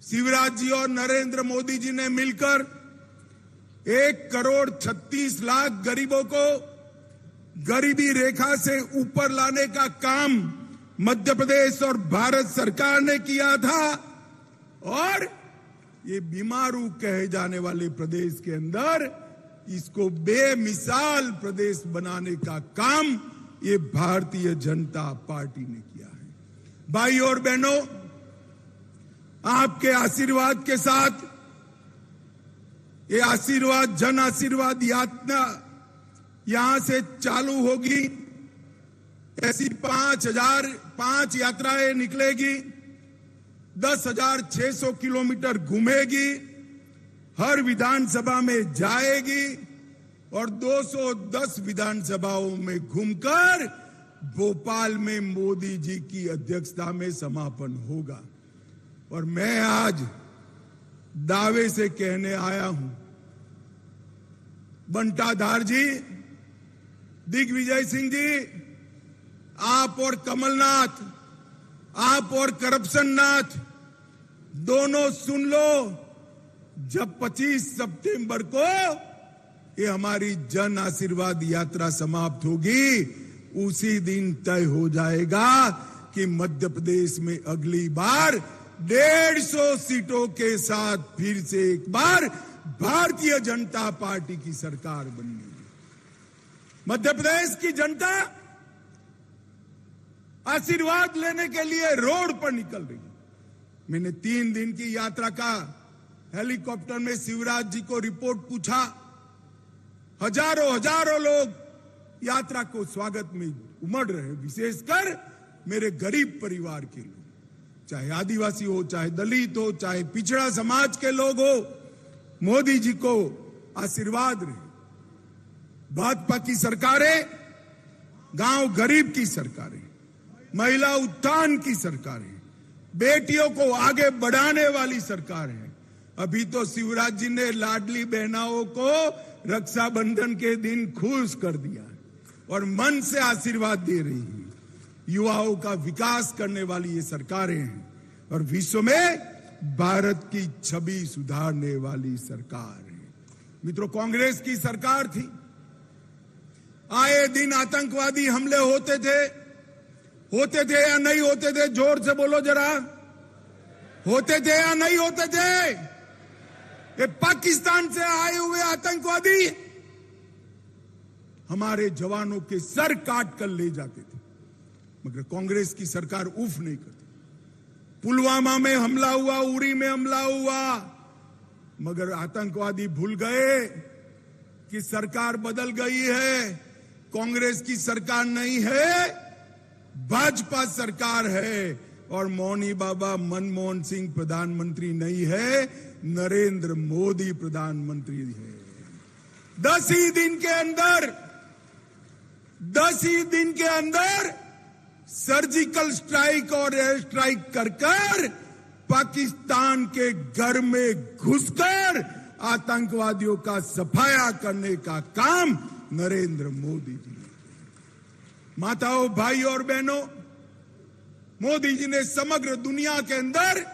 [SPEAKER 6] शिवराज जी और नरेंद्र मोदी जी ने मिलकर 1 करोड़ 36 लाख गरीबों को गरीबी रेखा से ऊपर लाने का काम मध्य प्रदेश और भारत सरकार ने किया था। और ये बीमारू कहे जाने वाले प्रदेश के अंदर इसको बेमिसाल प्रदेश बनाने का काम ये भारतीय जनता पार्टी ने किया है। भाई और बहनों, आपके आशीर्वाद के साथ ये आशीर्वाद जन आशीर्वाद यात्रा यहां से चालू होगी। ऐसी 5 यात्राएं निकलेगी, 10,600 किलोमीटर घूमेगी, हर विधानसभा में जाएगी और 210 विधानसभाओं में घूमकर भोपाल में मोदी जी की अध्यक्षता में समापन होगा। और मैं आज दावे से कहने आया हूं, बंटाधार जी, दिग्विजय सिंह जी, आप और कमलनाथ, आप और करप्शन नाथ दोनों सुन लो, जब 25 सितंबर को ये हमारी जन आशीर्वाद यात्रा समाप्त होगी, उसी दिन तय हो जाएगा कि मध्य प्रदेश में अगली बार 150 सीटों के साथ फिर से एक बार भारतीय जनता पार्टी की सरकार बनेगी। मध्य प्रदेश की जनता आशीर्वाद लेने के लिए रोड पर निकल रही है। मैंने 3 दिन की यात्रा का हेलीकॉप्टर में शिवराज जी को रिपोर्ट पूछा। हजारों लोग यात्रा को स्वागत में उमड़ रहे, विशेषकर मेरे गरीब परिवार के लोग, चाहे आदिवासी हो, चाहे दलित हो, चाहे पिछड़ा समाज के लोग हो। मोदी जी को आशीर्वाद रहे। भाजपा की सरकारें गांव गरीब की सरकारें, महिला उत्थान की सरकारें, बेटियों को आगे बढ़ाने वाली सरकार है। अभी तो शिवराज जी ने लाडली बहनाओं को रक्षाबंधन के दिन खुश कर दिया और मन से आशीर्वाद दे रही है। युवाओं का विकास करने वाली ये सरकारें हैं और विश्व में भारत की छवि सुधारने वाली सरकार है। मित्रों, कांग्रेस की सरकार थी, आए दिन आतंकवादी हमले होते थे या नहीं होते थे? जोर से बोलो जरा, होते थे या नहीं होते थे? ये पाकिस्तान से आए हुए आतंकवादी हमारे जवानों के सर काट कर ले जाते थे, मगर कांग्रेस की सरकार उफ नहीं करती। पुलवामा में हमला हुआ, उरी में हमला हुआ, मगर आतंकवादी भूल गए कि सरकार बदल गई है, कांग्रेस की सरकार नहीं है, भाजपा सरकार है। और मौनी बाबा मनमोहन सिंह प्रधानमंत्री नहीं है, नरेंद्र मोदी प्रधानमंत्री है। 10 ही दिन के अंदर सर्जिकल स्ट्राइक और एयर स्ट्राइक कर पाकिस्तान के घर में घुसकर आतंकवादियों का सफाया करने का काम नरेंद्र मोदी जी ने। माताओं, भाई और बहनों, मोदी जी ने समग्र दुनिया के अंदर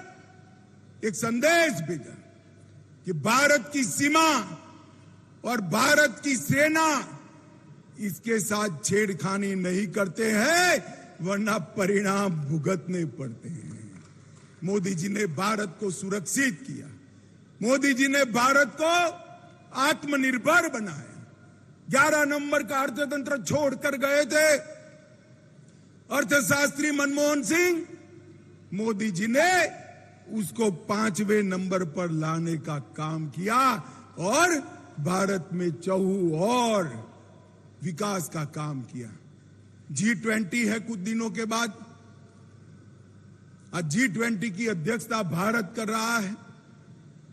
[SPEAKER 6] एक संदेश भेजा कि भारत की सीमा और भारत की सेना इसके साथ छेड़खानी नहीं करते हैं, वरना परिणाम भुगतने पड़ते हैं। मोदी जी ने भारत को सुरक्षित किया, मोदी जी ने भारत को आत्मनिर्भर बनाया। 11 नंबर का अर्थतंत्र छोड़कर गए थे अर्थशास्त्री मनमोहन सिंह, मोदी जी ने उसको 5वें नंबर पर लाने का काम किया और भारत में और विकास का काम किया। G20 है कुछ दिनों के बाद, आज G20 की अध्यक्षता भारत कर रहा है।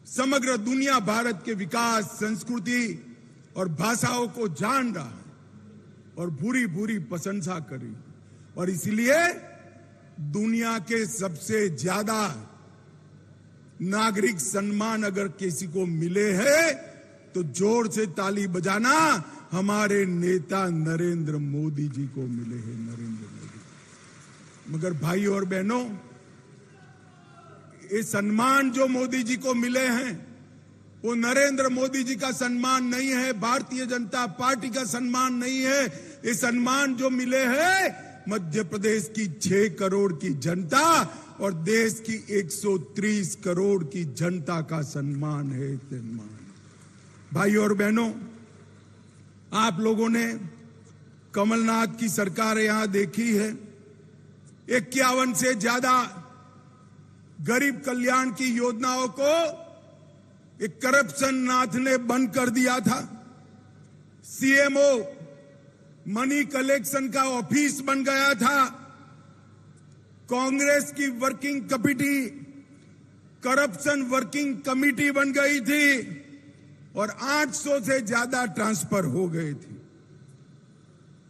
[SPEAKER 6] समग्र दुनिया भारत के विकास, संस्कृति और भाषाओं को जान रहा है और भूरी प्रशंसा कर रही है। और इसलिए दुनिया के सबसे ज्यादा नागरिक सम्मान अगर किसी को मिले हैं तो जोर से ताली बजाना हमारे नेता नरेंद्र मोदी जी को मिले हैं, नरेंद्र मोदी। मगर भाई और बहनों, ये सम्मान जो मोदी जी को मिले हैं वो नरेंद्र मोदी जी का सम्मान नहीं है, भारतीय जनता पार्टी का सम्मान नहीं है। ये सम्मान जो मिले हैं मध्य प्रदेश की 6 करोड़ की जनता और देश की 130 करोड़ की जनता का सम्मान है। भाई और बहनों, आप लोगों ने कमलनाथ की सरकार यहां देखी है। 51 से ज्यादा गरीब कल्याण की योजनाओं को एक करप्शन नाथ ने बंद कर दिया था। सीएमओ मनी कलेक्शन का ऑफिस बन गया था। कांग्रेस की working committee corruption working committee बन गई थी और 800 से ज्यादा ट्रांसफर हो गए थे।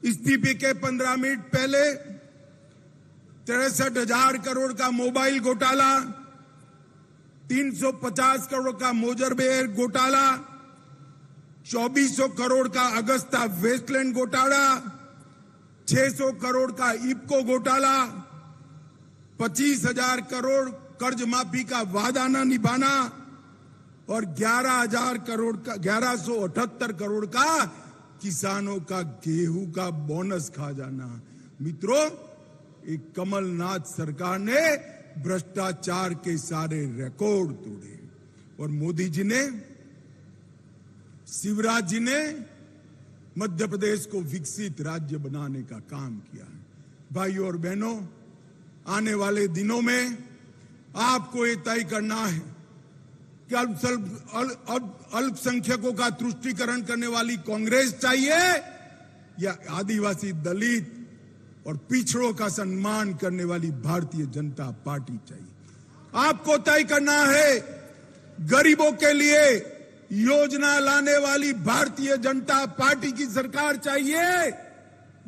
[SPEAKER 6] इस्तीफे के 15 मिनट पहले 63,000 करोड़ का मोबाइल घोटाला, 350 करोड़ का मोजरबेर घोटाला, 2400 करोड़ का अगस्ता वेस्टलैंड घोटाला, 600 करोड़ का इप्को घोटाला, 25,000 करोड़ कर्ज माफी का वादा न निभाना और 11,78 करोड़ का किसानों का गेहूं का बोनस खा जाना। मित्रों, एक कमलनाथ सरकार ने भ्रष्टाचार के सारे रिकॉर्ड तोड़े और मोदी जी ने, शिवराज जी ने मध्य प्रदेश को विकसित राज्य बनाने का काम किया है। भाइयों और बहनों, आने वाले दिनों में आपको ये तय करना है कि अल्पसंख्यकों का तुष्टीकरण करने वाली कांग्रेस चाहिए या आदिवासी, दलित और पिछड़ों का सम्मान करने वाली भारतीय जनता पार्टी चाहिए। आपको तय करना है गरीबों के लिए योजना लाने वाली भारतीय जनता पार्टी की सरकार चाहिए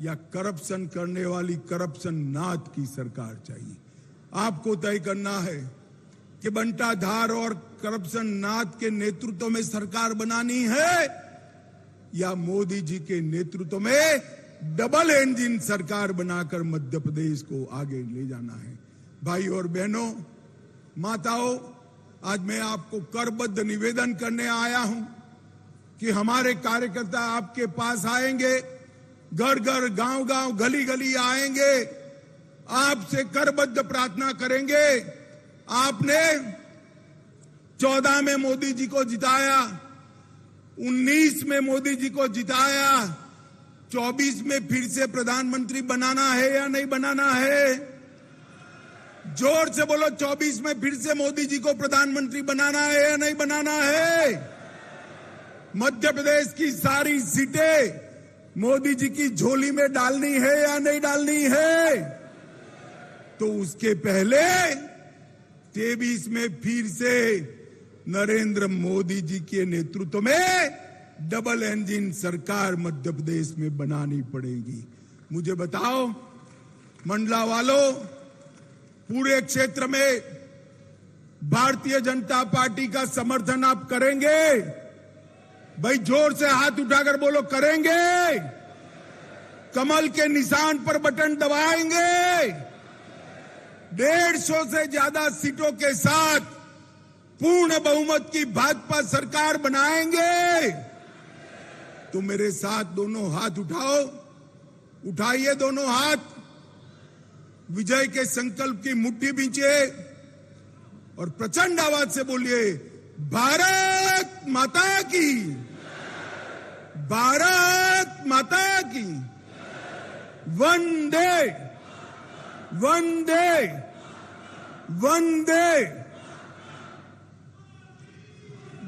[SPEAKER 6] या करप्शन करने वाली करप्शन नाथ की सरकार चाहिए। आपको तय करना है कि बंटाधार और करप्शन नाथ के नेतृत्व में सरकार बनानी है या मोदी जी के नेतृत्व में डबल इंजन सरकार बनाकर मध्य प्रदेश को आगे ले जाना है। भाई और बहनों, माताओं, आज मैं आपको करबद्ध निवेदन करने आया हूं कि हमारे कार्यकर्ता आपके पास आएंगे, घर घर, गांव गांव, गली गली आएंगे, आपसे करबद्ध प्रार्थना करेंगे। आपने 14 में मोदी जी को जिताया, 19 में मोदी जी को जिताया, 24 में फिर से प्रधानमंत्री बनाना है या नहीं बनाना है? जोर से बोलो, 24 में फिर से मोदी जी को प्रधानमंत्री बनाना है या नहीं बनाना है? मध्य प्रदेश की सारी सीटें मोदी जी की झोली में डालनी है या नहीं डालनी है? तो उसके पहले 23 में फिर से नरेंद्र मोदी जी के नेतृत्व में डबल इंजन सरकार मध्य प्रदेश में बनानी पड़ेगी। मुझे बताओ मंडला वालों, पूरे क्षेत्र में भारतीय जनता पार्टी का समर्थन आप करेंगे? भाई जोर से हाथ उठाकर बोलो, करेंगे? कमल के निशान पर बटन दबाएंगे? 150 से ज्यादा सीटों के साथ पूर्ण बहुमत की भाजपा सरकार बनाएंगे? तो मेरे साथ दोनों हाथ उठाओ, उठाइए दोनों हाथ, विजय के संकल्प की मुट्ठी बींचे और प्रचंड आवाज से बोलिए, भारत माता की, भारत माता की, वंदे वंदे वंदे।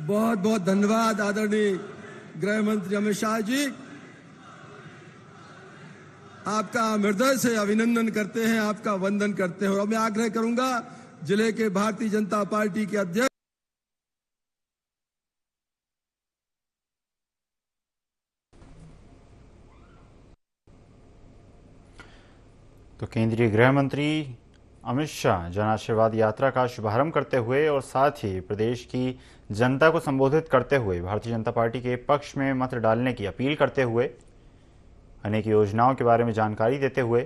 [SPEAKER 2] बहुत बहुत धन्यवाद आदरणीय गृह मंत्री अमित शाह जी। आपका हृदय से अभिनंदन करते हैं, आपका वंदन करते हैं। और मैं आग्रह करूंगा जिले के भारतीय जनता पार्टी के अध्यक्ष
[SPEAKER 7] तो केंद्रीय गृह मंत्री अमित शाह जन आशीर्वाद यात्रा का शुभारंभ करते हुए और साथ ही प्रदेश की जनता को संबोधित करते हुए भारतीय जनता पार्टी के पक्ष में मत डालने की अपील करते हुए अनेक योजनाओं के बारे में जानकारी देते हुए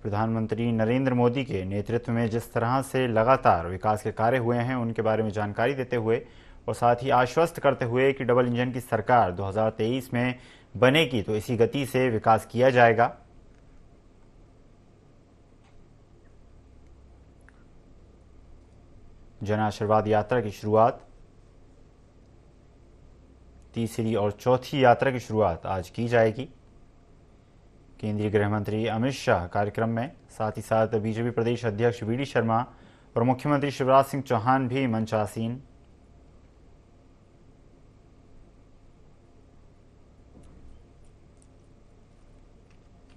[SPEAKER 7] प्रधानमंत्री नरेंद्र मोदी के नेतृत्व में जिस तरह से लगातार विकास के कार्य हुए हैं उनके बारे में जानकारी देते हुए और साथ ही आश्वस्त करते हुए कि डबल इंजन की सरकार 2023 में बनेगी तो इसी गति से विकास किया जाएगा। जन आशीर्वाद यात्रा की शुरुआत, तीसरी और चौथी यात्रा की शुरुआत आज की जाएगी। केंद्रीय गृह मंत्री अमित शाह कार्यक्रम में, साथ ही साथ बीजेपी प्रदेश अध्यक्ष वी डी शर्मा और मुख्यमंत्री शिवराज सिंह चौहान भी मंच आसीन।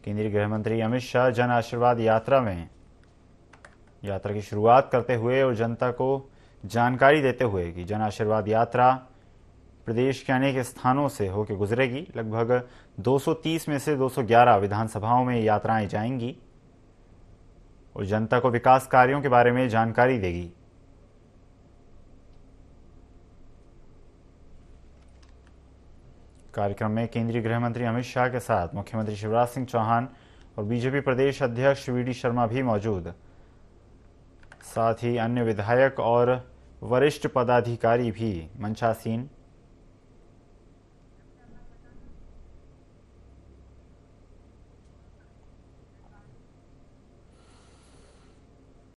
[SPEAKER 7] केंद्रीय गृह मंत्री अमित शाह जन आशीर्वाद यात्रा की शुरुआत करते हुए और जनता को जानकारी देते हुए कि जन आशीर्वाद यात्रा प्रदेश के अनेक स्थानों से होकर गुजरेगी। लगभग 230 में से 211 विधानसभाओं में यात्राएं जाएंगी और जनता को विकास कार्यों के बारे में जानकारी देगी। कार्यक्रम में केंद्रीय गृह मंत्री अमित शाह के साथ मुख्यमंत्री शिवराज सिंह चौहान और बीजेपी प्रदेश अध्यक्ष वी डी शर्मा भी मौजूद, साथ ही अन्य विधायक और वरिष्ठ पदाधिकारी भी मंचासीन